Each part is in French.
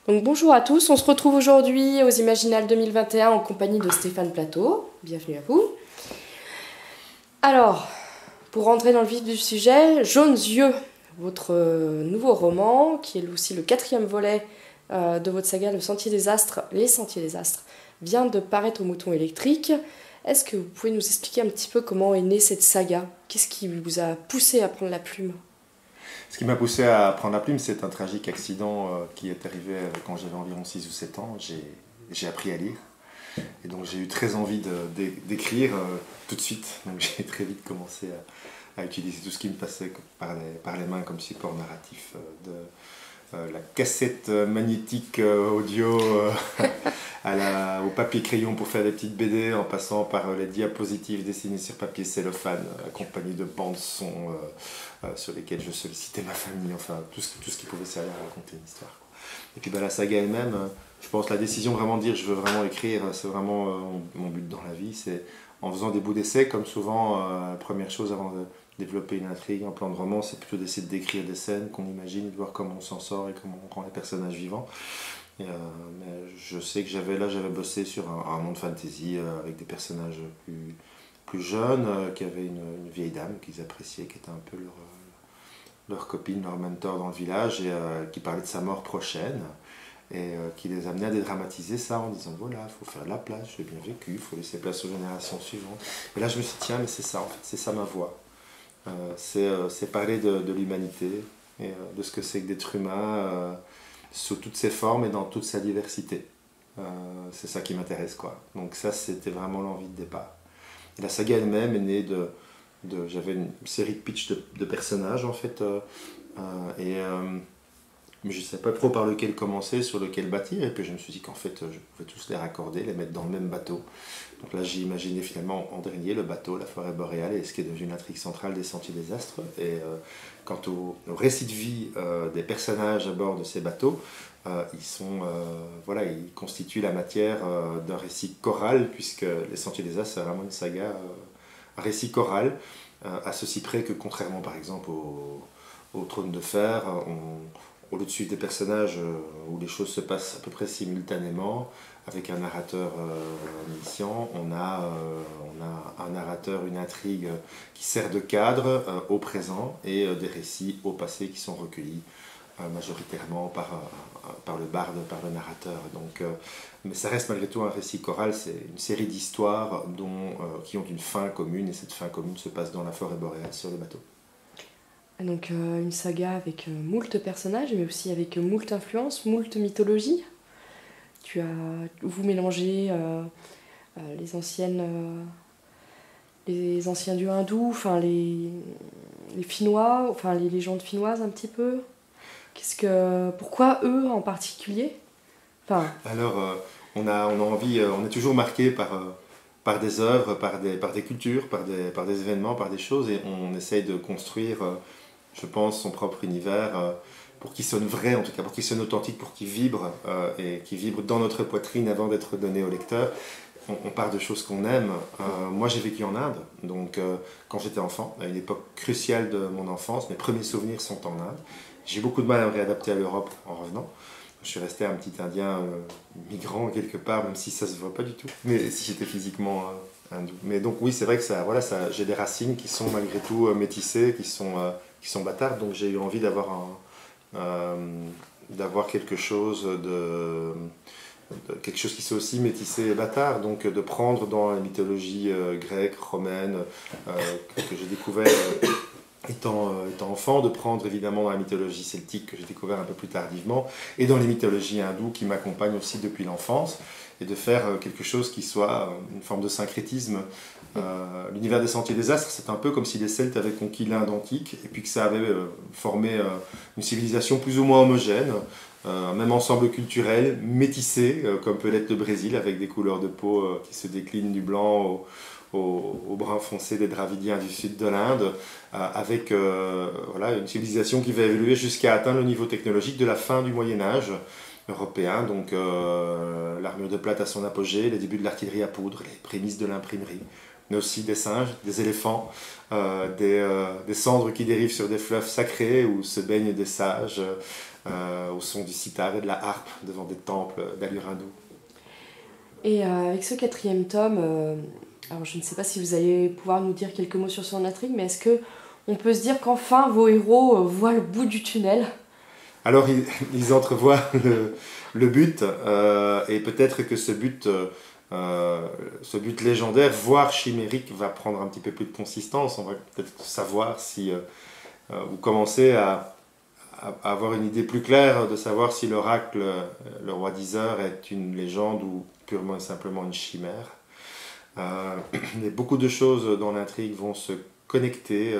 Donc bonjour à tous, on se retrouve aujourd'hui aux Imaginales 2021 en compagnie de Stéphane Plateau. Bienvenue à vous. Alors, pour rentrer dans le vif du sujet, Jaunes yeux, votre nouveau roman, qui est aussi le 4e volet de votre saga Le Sentier des Astres, Les Sentiers des Astres, vient de paraître au Mouton électrique. Est-ce que vous pouvez nous expliquer un petit peu comment est née cette saga? Qu'est-ce qui vous a poussé à prendre la plume? Ce qui m'a poussé à prendre la plume, c'est un tragique accident qui est arrivé quand j'avais environ 6 ou 7 ans. J'ai appris à lire. Et donc j'ai eu très envie d'écrire tout de suite. Donc j'ai très vite commencé à utiliser tout ce qui me passait par les mains comme support narratif. La cassette magnétique audio au papier crayon pour faire des petites BD, en passant par les diapositives dessinées sur papier cellophane, accompagnées de bandes son sur lesquelles je sollicitais ma famille, enfin tout ce qui pouvait servir à raconter une histoire, quoi. Et puis la saga elle-même, je pense la décision vraiment de dire je veux vraiment écrire, c'est vraiment mon but dans la vie, c'est en faisant des bouts d'essai, comme souvent, la première chose avant de développer une intrigue, un plan de roman, c'est plutôt d'essayer de décrire des scènes qu'on imagine, de voir comment on s'en sort et comment on rend les personnages vivants. Mais je sais que j'avais bossé sur un monde fantasy avec des personnages plus jeunes, qui avaient une vieille dame qu'ils appréciaient, qui était un peu leur copine, leur mentor dans le village, et qui parlait de sa mort prochaine, et qui les amenait à dédramatiser ça en disant voilà, il faut faire de la place, je l'ai bien vécu, il faut laisser place aux générations suivantes. Et là je me suis dit tiens, mais c'est ça en fait, c'est ça ma voix. C'est parler de l'humanité et de ce que c'est que d'être humain sous toutes ses formes et dans toute sa diversité. C'est ça qui m'intéresse, quoi. Donc ça, c'était vraiment l'envie de départ. Et la saga elle-même est née j'avais une série de pitch de personnages en fait, mais je ne savais pas trop par lequel commencer, sur lequel bâtir, et puis je me suis dit qu'en fait je pouvais tous les raccorder, les mettre dans le même bateau. Donc là j'ai imaginé finalement en dernier le bateau, la forêt boréale, et ce qui est devenu l'intrigue centrale des Sentiers des Astres. Et quant au récit de vie des personnages à bord de ces bateaux, ils constituent la matière d'un récit choral, puisque les Sentiers des Astres c'est vraiment une saga, un récit choral, à ceci près que contrairement par exemple au Trône de Fer, au lieu de suivre des personnages où les choses se passent à peu près simultanément, avec un narrateur omniscient, on a un narrateur, une intrigue qui sert de cadre au présent, et des récits au passé qui sont recueillis majoritairement par le barde, par le narrateur. Donc, mais ça reste malgré tout un récit choral, c'est une série d'histoires qui ont une fin commune, et cette fin commune se passe dans la forêt boréale sur le bateau. Donc une saga avec moult personnages, mais aussi avec moult influences, moult mythologies. Vous mélangez les anciens dieux hindous, enfin les Finnois, enfin les légendes finnoises un petit peu. Pourquoi eux en particulier? Alors on est toujours marqué par des œuvres, par des cultures, par des événements, par des choses, et on essaye de construire, je pense, son propre univers pour qu'il sonne vrai, en tout cas pour qu'il sonne authentique, pour qu'il vibre, et qu'il vibre dans notre poitrine avant d'être donné au lecteur. On part de choses qu'on aime. Moi j'ai vécu en Inde, donc quand j'étais enfant, à une époque cruciale de mon enfance, mes premiers souvenirs sont en Inde. J'ai eu beaucoup de mal à me réadapter à l'Europe en revenant. Je suis resté un petit Indien migrant quelque part, même si ça se voit pas du tout, mais si j'étais physiquement hindou. Mais donc oui, c'est vrai que j'ai des racines qui sont malgré tout métissées, qui sont bâtardes, donc j'ai eu envie d'avoir quelque chose quelque chose qui soit aussi métissé et bâtard, donc de prendre dans la mythologie grecque, romaine, que j'ai découvert étant enfant, de prendre évidemment dans la mythologie celtique que j'ai découvert un peu plus tardivement, et dans les mythologies hindoues qui m'accompagnent aussi depuis l'enfance, et de faire quelque chose qui soit une forme de syncrétisme. L'univers des Sentiers des Astres, c'est un peu comme si les Celtes avaient conquis l'Inde antique, et puis que ça avait formé une civilisation plus ou moins homogène, un même ensemble culturel, métissé, comme peut l'être le Brésil, avec des couleurs de peau qui se déclinent du blanc au brun foncé des Dravidiens du sud de l'Inde, avec une civilisation qui va évoluer jusqu'à atteindre le niveau technologique de la fin du Moyen-Âge européen, donc l'armure de plate à son apogée, les débuts de l'artillerie à poudre, les prémices de l'imprimerie, mais aussi des singes, des éléphants, des cendres qui dérivent sur des fleuves sacrés où se baignent des sages, au son du sitar et de la harpe devant des temples d'allure hindoue. Et avec ce 4e tome, alors je ne sais pas si vous allez pouvoir nous dire quelques mots sur son intrigue, mais est-ce que on peut se dire qu'enfin vos héros voient le bout du tunnel? Alors ils entrevoient le but, et peut-être que ce but légendaire, voire chimérique, va prendre un petit peu plus de consistance. On va peut-être savoir si vous commencez à avoir une idée plus claire de savoir si l'oracle, le roi d'Isère, est une légende ou purement et simplement une chimère. Et beaucoup de choses dans l'intrigue vont se connecter,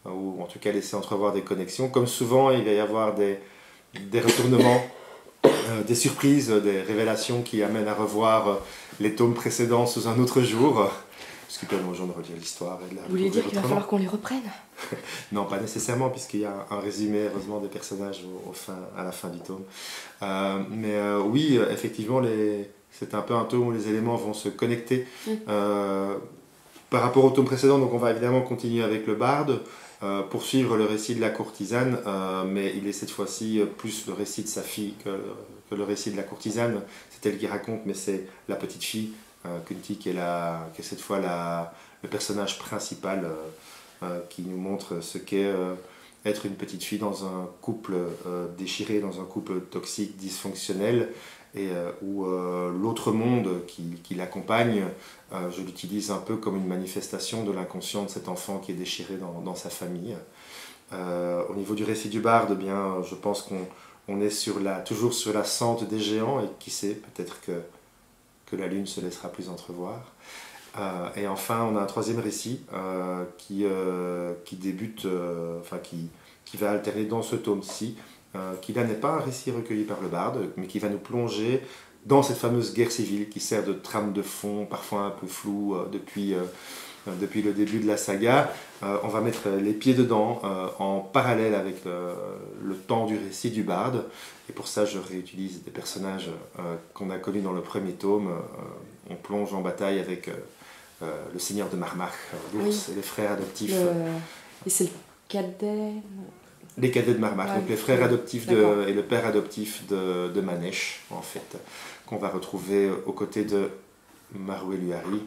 ou en tout cas laisser entrevoir des connexions. Comme souvent, il va y avoir des retournements, des surprises, des révélations qui amènent à revoir les tomes précédents sous un autre jour, ce qui permet aux gens de relire l'histoire et de la Vous voulez dire qu'il va falloir qu'on les reprenne? Non, pas nécessairement, puisqu'il y a un résumé, heureusement, des personnages à la fin du tome. Oui, effectivement, c'est un peu un tome où les éléments vont se connecter. Par rapport au tome précédent, donc on va évidemment continuer avec le barde, poursuivre le récit de la courtisane, mais il est cette fois-ci plus le récit de sa fille que le récit de la courtisane. C'est elle qui raconte, mais c'est la petite fille, Kunti, qui est cette fois le personnage principal, qui nous montre ce qu'est être une petite fille dans un couple déchiré, dans un couple toxique, dysfonctionnel, et où l'autre monde qui l'accompagne, je l'utilise un peu comme une manifestation de l'inconscient de cet enfant qui est déchiré dans sa famille. Au niveau du récit du barde, eh bien, je pense qu'on est toujours sur la sente des géants, et qui sait, peut-être que la lune se laissera plus entrevoir. Et enfin, on a un 3e récit qui débute, qui va alterner dans ce tome-ci, qui là n'est pas un récit recueilli par le barde, mais qui va nous plonger dans cette fameuse guerre civile qui sert de trame de fond, parfois un peu floue depuis le début de la saga. On va mettre les pieds dedans en parallèle avec le temps du récit du barde. Et pour ça, je réutilise des personnages qu'on a connus dans le 1er tome. On plonge en bataille avec le seigneur de Marmach, l'ours, et les frères adoptifs. Et c'est le cadet? Les cadets de Marmach, donc les frères adoptifs et le père adoptif de Manèche, en fait, qu'on va retrouver aux côtés de Maroué Luari.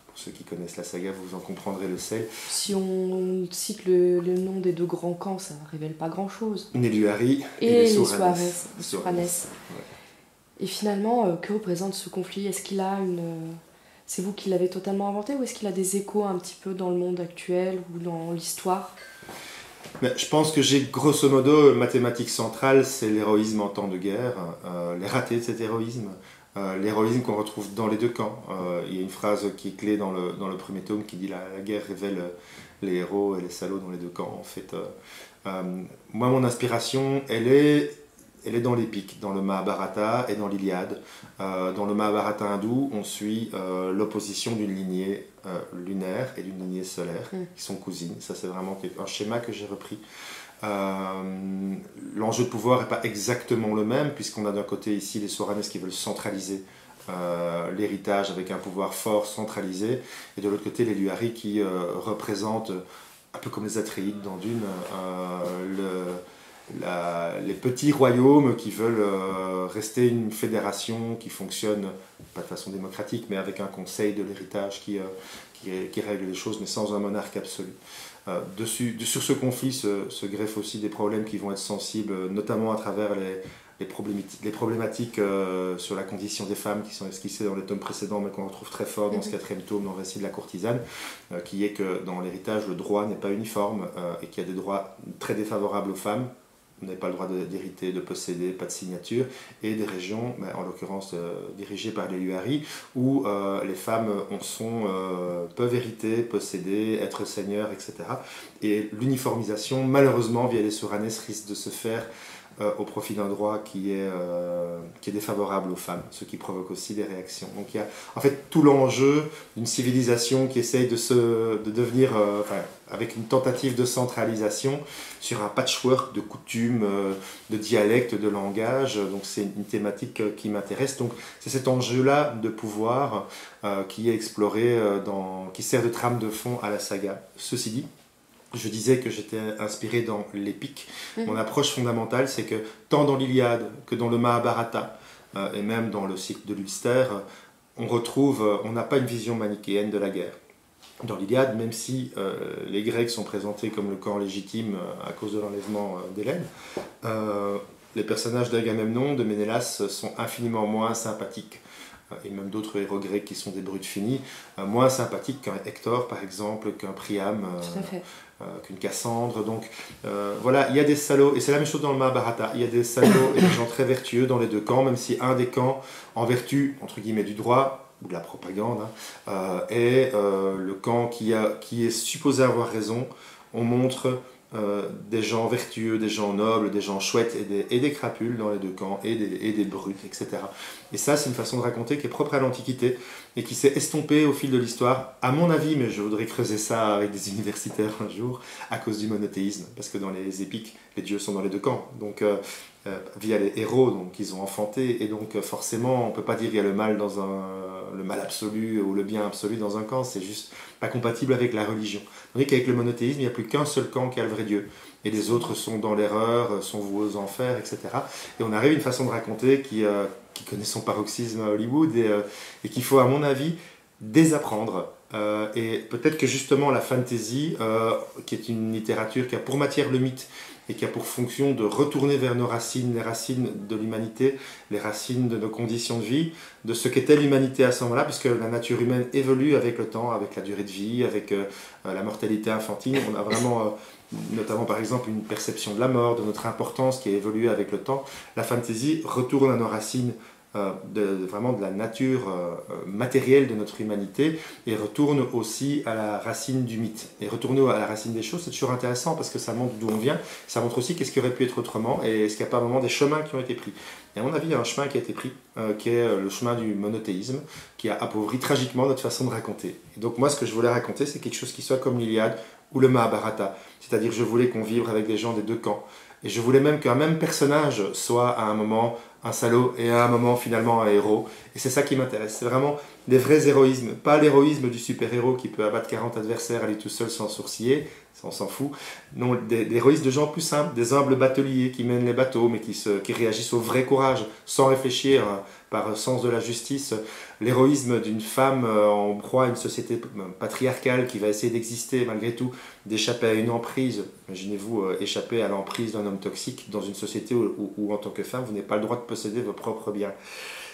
Pour ceux qui connaissent la saga, vous en comprendrez le sel. Si on cite le nom des 2 grands camps, ça ne révèle pas grand-chose. Neluari et les Souranes. Ouais. Et finalement, que représente ce conflit? Est-ce qu'il a C'est vous qui l'avez totalement inventé, ou est-ce qu'il a des échos un petit peu dans le monde actuel ou dans l'histoire? Mais je pense que j'ai grosso modo, mathématique centrale, c'est l'héroïsme en temps de guerre, les ratés de cet héroïsme, l'héroïsme qu'on retrouve dans les 2 camps. Il y a une phrase qui est clé dans le 1er tome qui dit la guerre révèle les héros et les salauds dans les 2 camps. En fait, moi, mon inspiration, elle est dans l'épique, dans le Mahabharata et dans l'Iliade. Dans le Mahabharata hindou, on suit l'opposition d'une lignée lunaire et d'une lignée solaire, qui sont cousines. Ça, c'est vraiment un schéma que j'ai repris. L'enjeu de pouvoir n'est pas exactement le même, puisqu'on a d'un côté ici les Souranes qui veulent centraliser l'héritage avec un pouvoir fort centralisé, et de l'autre côté les Luari qui représentent, un peu comme les Atréides dans Dune, les petits royaumes qui veulent rester une fédération qui fonctionne, pas de façon démocratique, mais avec un conseil de l'héritage qui règle les choses, mais sans un monarque absolu. Sur ce conflit se greffent aussi des problèmes qui vont être sensibles, notamment à travers les problématiques sur la condition des femmes qui sont esquissées dans les tomes précédents, mais qu'on retrouve très fort dans ce 4e tome, dans le récit de la courtisane, qui est que dans l'héritage, le droit n'est pas uniforme, et qu'il y a des droits très défavorables aux femmes. On n'a pas le droit d'hériter, de posséder, pas de signature, et des régions, en l'occurrence dirigées par les Luari, où les femmes peuvent hériter, posséder, être seigneurs, etc. Et l'uniformisation, malheureusement, via les Souranes, risque de se faire au profit d'un droit qui est défavorable aux femmes, ce qui provoque aussi des réactions. Donc il y a en fait tout l'enjeu d'une civilisation qui essaye de devenir, avec une tentative de centralisation sur un patchwork de coutumes, de dialectes, de langage. Donc c'est une thématique qui m'intéresse. Donc c'est cet enjeu-là de pouvoir qui est exploré, qui sert de trame de fond à la saga. Ceci dit, Je disais que j'étais inspiré dans l'épique. Mon approche fondamentale, c'est que tant dans l'Iliade que dans le Mahabharata, et même dans le cycle de l'Ulster, on n'a pas une vision manichéenne de la guerre. Dans l'Iliade, même si les Grecs sont présentés comme le camp légitime à cause de l'enlèvement d'Hélène, les personnages d'Agamemnon, de Ménélas sont infiniment moins sympathiques. Et même d'autres héros grecs qui sont des brutes finis, moins sympathiques qu'un Hector par exemple, qu'un Priam, qu'une Cassandre. Donc voilà, il y a des salauds, et c'est la même chose dans le Mahabharata, il y a des salauds et des gens très vertueux dans les deux camps, même si un des camps, en vertu, entre guillemets, du droit, ou de la propagande, est le camp qui est supposé avoir raison. On montre des gens vertueux, des gens nobles, des gens chouettes et des crapules dans les deux camps, et des brutes, etc. Et ça, c'est une façon de raconter qui est propre à l'Antiquité et qui s'est estompée au fil de l'histoire, à mon avis, mais je voudrais creuser ça avec des universitaires un jour, à cause du monothéisme, parce que dans les épiques, les dieux sont dans les deux camps, donc via les héros, donc ils ont enfanté, et donc forcément, on ne peut pas dire qu'il y a le mal le mal absolu ou le bien absolu dans un camp, c'est juste pas compatible avec la religion. Tandis qu'avec le monothéisme, il n'y a plus qu'un seul camp qui a le vrai Dieu, et les autres sont dans l'erreur, sont voués aux enfers, etc. Et on arrive à une façon de raconter qui connaît son paroxysme à Hollywood, et qu'il faut, à mon avis, désapprendre. Et peut-être que justement la fantasy, qui est une littérature qui a pour matière le mythe, et qui a pour fonction de retourner vers nos racines, les racines de l'humanité, les racines de nos conditions de vie, de ce qu'était l'humanité à ce moment-là, puisque la nature humaine évolue avec le temps, avec la durée de vie, avec la mortalité infantile. On a vraiment, notamment par exemple, une perception de la mort, de notre importance qui a évolué avec le temps. La fantasy retourne à nos racines, vraiment de la nature matérielle de notre humanité, et retourne aussi à la racine du mythe. Et retourner à la racine des choses, c'est toujours intéressant parce que ça montre d'où on vient, ça montre aussi qu'est-ce qui aurait pu être autrement, et est-ce qu'il n'y a pas un moment des chemins qui ont été pris. Et à mon avis, il y a un chemin qui a été pris, qui est le chemin du monothéisme, qui a appauvri tragiquement notre façon de raconter. Et donc moi, ce que je voulais raconter, c'est quelque chose qui soit comme l'Iliade ou le Mahabharata, c'est-à-dire je voulais qu'on vive avec des gens des deux camps. Et je voulais même qu'un même personnage soit à un moment un salaud et à un moment finalement un héros. Et c'est ça qui m'intéresse. C'est vraiment des vrais héroïsmes. Pas l'héroïsme du super-héros qui peut abattre 40 adversaires à lui tout seul sans sourciller. Ça, on s'en fout. Non, des héroïsmes de gens plus simples, des humbles bateliers qui mènent les bateaux mais qui réagissent au vrai courage sans réfléchir, par sens de la justice. L'héroïsme d'une femme en proie à une société patriarcale qui va essayer d'exister malgré tout, d'échapper à une emprise. Imaginez-vous échapper à l'emprise d'un homme toxique dans une société où en tant que femme, vous n'avez pas le droit de posséder vos propres biens.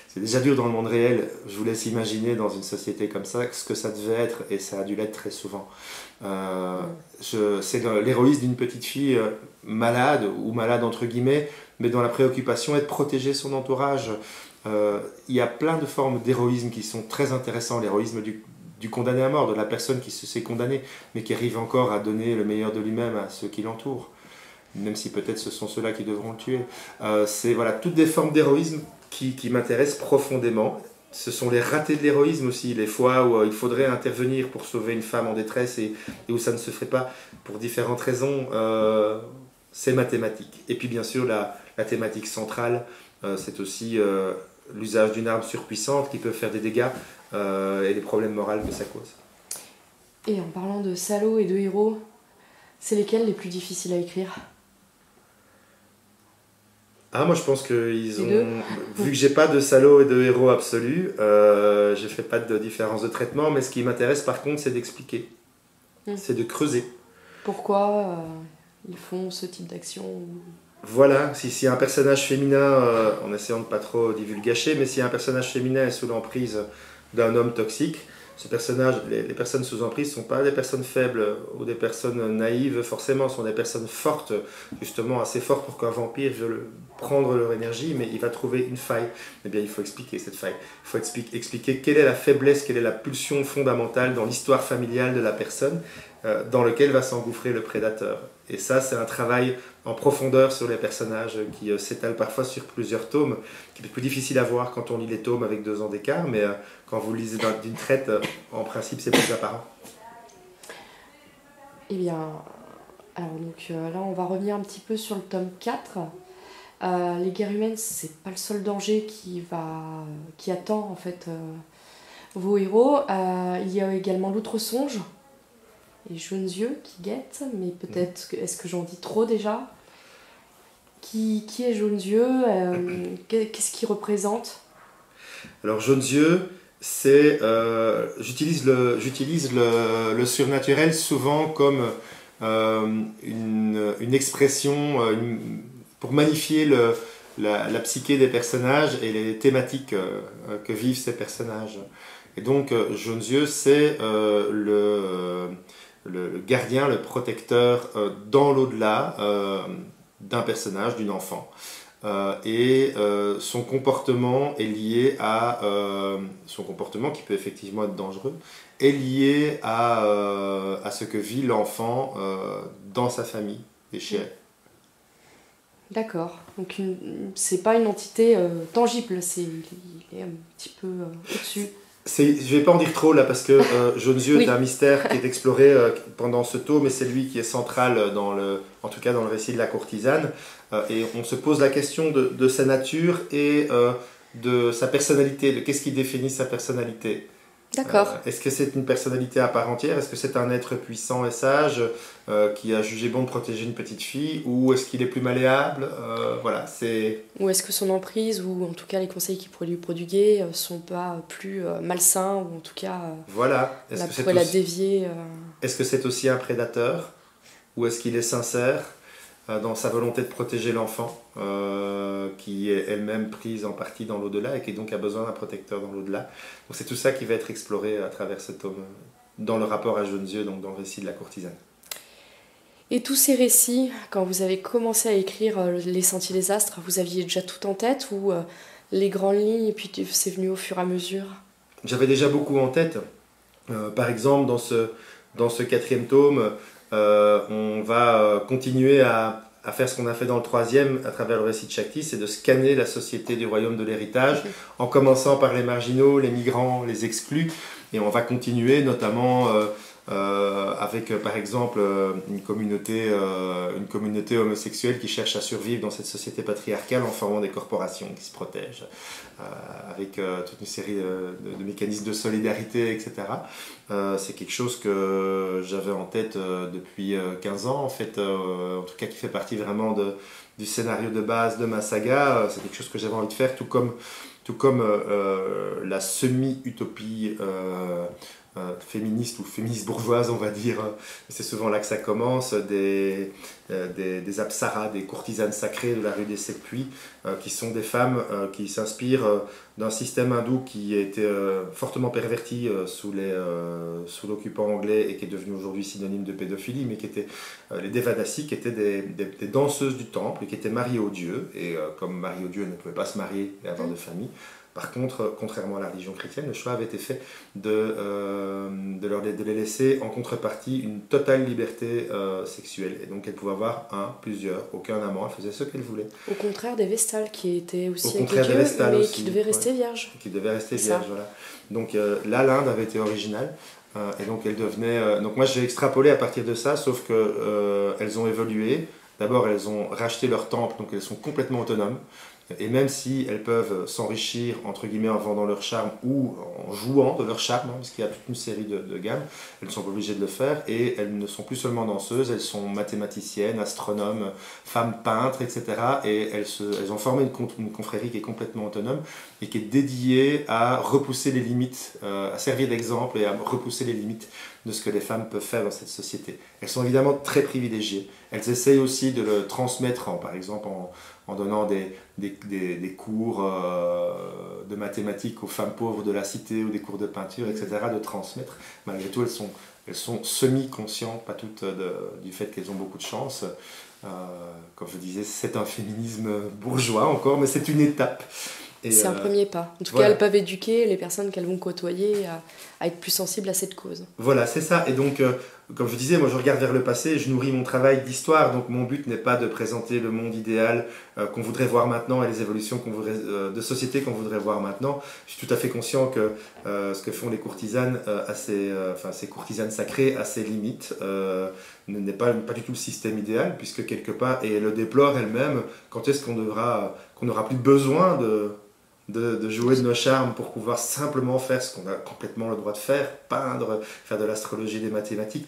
C'est déjà dur dans le monde réel, je vous laisse imaginer dans une société comme ça ce que ça devait être, et ça a dû l'être très souvent. C'est l'héroïsme d'une petite fille malade, ou malade entre guillemets, mais dont la préoccupation est de protéger son entourage. Il y a plein de formes d'héroïsme qui sont très intéressants. L'héroïsme du condamné à mort, de la personne qui se sait condamnée, mais qui arrive encore à donner le meilleur de lui-même à ceux qui l'entourent, même si peut-être ce sont ceux-là qui devront le tuer. C'est voilà, toutes des formes d'héroïsme qui m'intéressent profondément. Ce sont les ratés de l'héroïsme aussi, les fois où il faudrait intervenir pour sauver une femme en détresse et où ça ne se ferait pas pour différentes raisons. C'est ma thématique. Et puis bien sûr, la thématique centrale, c'est aussi l'usage d'une arme surpuissante qui peut faire des dégâts et les problèmes moraux que ça cause. Et en parlant de salauds et de héros, c'est lesquels les plus difficiles à écrire ? Moi je pense qu'ils ont... Vu que j'ai pas de salauds et de héros absolus, je fais pas de différence de traitement, mais ce qui m'intéresse par contre, c'est d'expliquer. C'est de creuser. Pourquoi ils font ce type d'action ? Voilà, si un personnage féminin, en essayant de pas trop divulgacher, mais si un personnage féminin est sous l'emprise d'un homme toxique, ce personnage, les personnes sous emprise ne sont pas des personnes faibles ou des personnes naïves forcément, sont des personnes fortes, justement assez fortes pour qu'un vampire veuille prendre leur énergie, mais il va trouver une faille. Eh bien, il faut expliquer cette faille. Il faut expliquer quelle est la faiblesse, quelle est la pulsion fondamentale dans l'histoire familiale de la personne dans lequel va s'engouffrer le prédateur. Et ça, c'est un travail en profondeur sur les personnages qui s'étale parfois sur plusieurs tomes, qui est plus difficile à voir quand on lit les tomes avec 2 ans d'écart, mais quand vous le lisez d'une traite, en principe, c'est plus apparent. Eh bien, alors donc, là, on va revenir un petit peu sur le tome 4. Les guerres humaines, c'est pas le seul danger qui attend en fait vos héros. Il y a également l'outre-songe. et jaunes yeux qui guettent, mais peut-être, est-ce que j'en dis trop déjà? Qui est jaunes yeux? Qu'est-ce qu'il représente? Alors, jaunes yeux, c'est, j'utilise le surnaturel souvent comme une expression pour magnifier la psyché des personnages et les thématiques que vivent ces personnages. Et donc, jaunes yeux, c'est le gardien, le protecteur dans l'au-delà d'un personnage, d'une enfant. Son comportement est lié à son comportement qui peut effectivement être dangereux est lié à ce que vit l'enfant dans sa famille et chez elle. D'accord. Donc c'est pas une entité tangible, il est un petit peu au-dessus. Je vais pas en dire trop là parce que Jaunes yeux est un mystère qui est exploré pendant ce tome, et c'est lui qui est central en tout cas dans le récit de la courtisane. Et on se pose la question de sa nature et de sa personnalité, de qu'est-ce qui définit sa personnalité. D'accord. Est-ce que c'est une personnalité à part entière? Est-ce que c'est un être puissant et sage qui a jugé bon de protéger une petite fille? Ou est-ce qu'il est plus malléable? Voilà, c'est... Ou est-ce que son emprise, ou en tout cas les conseils qu'il pourrait lui prodiguer, sont pas plus malsains, ou en tout cas voilà. pourrait la dévier Est-ce que c'est aussi un prédateur? Ou est-ce qu'il est sincère dans sa volonté de protéger l'enfant, qui est elle-même prise en partie dans l'au-delà et qui donc a besoin d'un protecteur dans l'au-delà. Donc c'est tout ça qui va être exploré à travers ce tome, dans le rapport à Jaunes yeux, donc dans le récit de la courtisane. Et tous ces récits, quand vous avez commencé à écrire Les Sentiers des Astres, vous aviez déjà tout en tête, ou les grandes lignes, et puis c'est venu au fur et à mesure? J'avais déjà beaucoup en tête. Par exemple, dans ce 4e tome, on va continuer à faire ce qu'on a fait dans le 3e à travers le récit de Shakti, c'est de scanner la société du royaume de l'héritage, en commençant par les marginaux, les migrants, les exclus, et on va continuer notamment avec par exemple une communauté homosexuelle qui cherche à survivre dans cette société patriarcale en formant des corporations qui se protègent, avec toute une série de mécanismes de solidarité, etc. C'est quelque chose que j'avais en tête depuis 15 ans, en fait, en tout cas qui fait partie vraiment du scénario de base de ma saga. C'est quelque chose que j'avais envie de faire, tout comme la semi-utopie féministe ou féministe bourgeoise, on va dire. C'est souvent là que ça commence, des apsaras, des courtisanes sacrées de la rue des Sept Puits, qui sont des femmes qui s'inspirent d'un système hindou qui a été fortement perverti sous l'occupant anglais et qui est devenu aujourd'hui synonyme de pédophilie, mais qui étaient les Devadasi, qui étaient des danseuses du temple et qui étaient mariées aux dieux. Et comme mariées aux dieux, elles ne pouvaient pas se marier et avoir de famille. Par contre, contrairement à la religion chrétienne, le choix avait été fait de les laisser en contrepartie une totale liberté sexuelle. Et donc elles pouvaient avoir plusieurs, aucun amant, elles faisaient ce qu'elles voulaient. Au contraire des Vestales, qui étaient aussi avec Dieu, mais aussi, qui devaient rester vierges. Qui devaient rester vierges, voilà. Donc là, l'Inde avait été originale. Et donc elles devenaient... donc moi j'ai extrapolé à partir de ça, sauf que elles ont évolué. D'abord, elles ont racheté leur temple, donc elles sont complètement autonomes. Et même si elles peuvent s'enrichir, entre guillemets, en vendant leur charme ou en jouant de leur charme, parce qu'il y a toute une série de gammes, elles ne sont pas obligées de le faire. Et elles ne sont plus seulement danseuses, elles sont mathématiciennes, astronomes, femmes peintres, etc. Et elles ont formé une confrérie qui est complètement autonome et qui est dédiée à repousser les limites, à servir d'exemple et à repousser les limites de ce que les femmes peuvent faire dans cette société. Elles sont évidemment très privilégiées. Elles essayent aussi de le transmettre, par exemple en donnant des cours de mathématiques aux femmes pauvres de la cité ou des cours de peinture, etc., de transmettre. Malgré tout, elles sont semi-conscientes, pas toutes, du fait qu'elles ont beaucoup de chance. Comme je disais, c'est un féminisme bourgeois encore, mais c'est une étape. C'est un premier pas. En tout cas, elles peuvent éduquer les personnes qu'elles vont côtoyer à être plus sensibles à cette cause. Voilà, c'est ça. Et donc, comme je disais, moi je regarde vers le passé, je nourris mon travail d'histoire, donc mon but n'est pas de présenter le monde idéal qu'on voudrait voir maintenant et les évolutions de société qu'on voudrait voir maintenant. Je suis tout à fait conscient que ce que font les courtisanes, ces courtisanes sacrées, à ses limites, n'est pas du tout le système idéal, puisque quelque part, et elle le déplore elle-même, quand est-ce qu'on n'aura plus besoin de jouer de nos charmes pour pouvoir simplement faire ce qu'on a complètement le droit de faire, peindre, faire de l'astrologie, des mathématiques.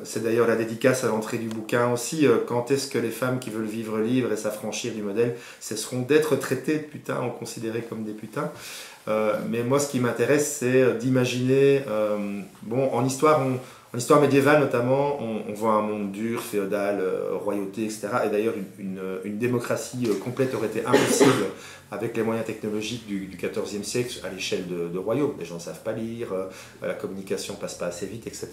C'est d'ailleurs la dédicace à l'entrée du bouquin aussi. Quand est-ce que les femmes qui veulent vivre libres et s'affranchir du modèle cesseront d'être traitées de putains ou considérées comme des putains? Mais moi, ce qui m'intéresse, c'est d'imaginer... en histoire médiévale notamment, on voit un monde dur, féodal, royauté, etc. Et d'ailleurs, une démocratie complète aurait été impossible avec les moyens technologiques du XIVe siècle à l'échelle de royaumes. Les gens ne savent pas lire, la communication passe pas assez vite, etc.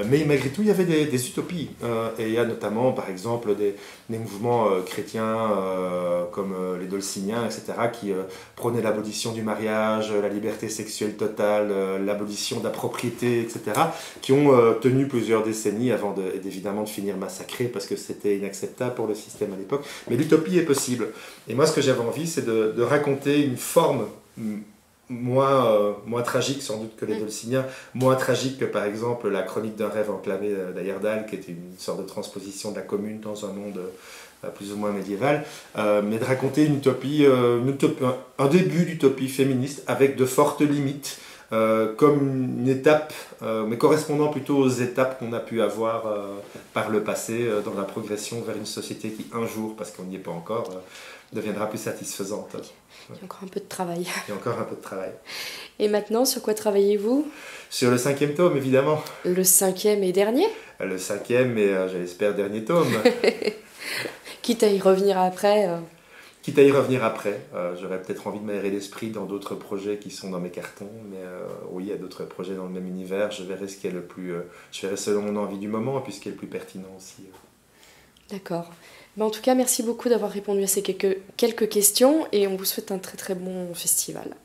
Mais malgré tout, il y avait des utopies. Et il y a notamment, par exemple, des mouvements chrétiens comme les Dolciniens, etc., qui prônaient l'abolition du mariage, la liberté sexuelle totale, l'abolition de la propriété, etc., qui ont tenu plusieurs décennies avant évidemment de finir massacrés parce que c'était inacceptable pour le système à l'époque. Mais l'utopie est possible. Et moi, ce que j'avais envie, c'est de raconter une forme moins tragique sans doute que les Dolciniens, moins tragique que par exemple la chronique d'un rêve enclavé d'Heyerdahl, qui était une sorte de transposition de la commune dans un monde plus ou moins médiéval, mais de raconter une utopie, un début d'utopie féministe avec de fortes limites, comme une étape, mais correspondant plutôt aux étapes qu'on a pu avoir par le passé dans la progression vers une société qui un jour, parce qu'on n'y est pas encore, deviendra plus satisfaisante. Il y a encore un peu de travail. Il y a encore un peu de travail. Et maintenant, sur quoi travaillez-vous? Sur le 5e tome, évidemment. Le 5e et dernier? Le 5e et, je l'espère, dernier tome. Quitte à y revenir après. Quitte à y revenir après. J'aurais peut-être envie de m'aérer l'esprit dans d'autres projets qui sont dans mes cartons. Mais oui, il y a d'autres projets dans le même univers. Je verrai ce qui est le plus... je verrai selon mon envie du moment et puis ce qui est le plus pertinent aussi. D'accord. En tout cas, merci beaucoup d'avoir répondu à ces quelques questions et on vous souhaite un très très bon festival.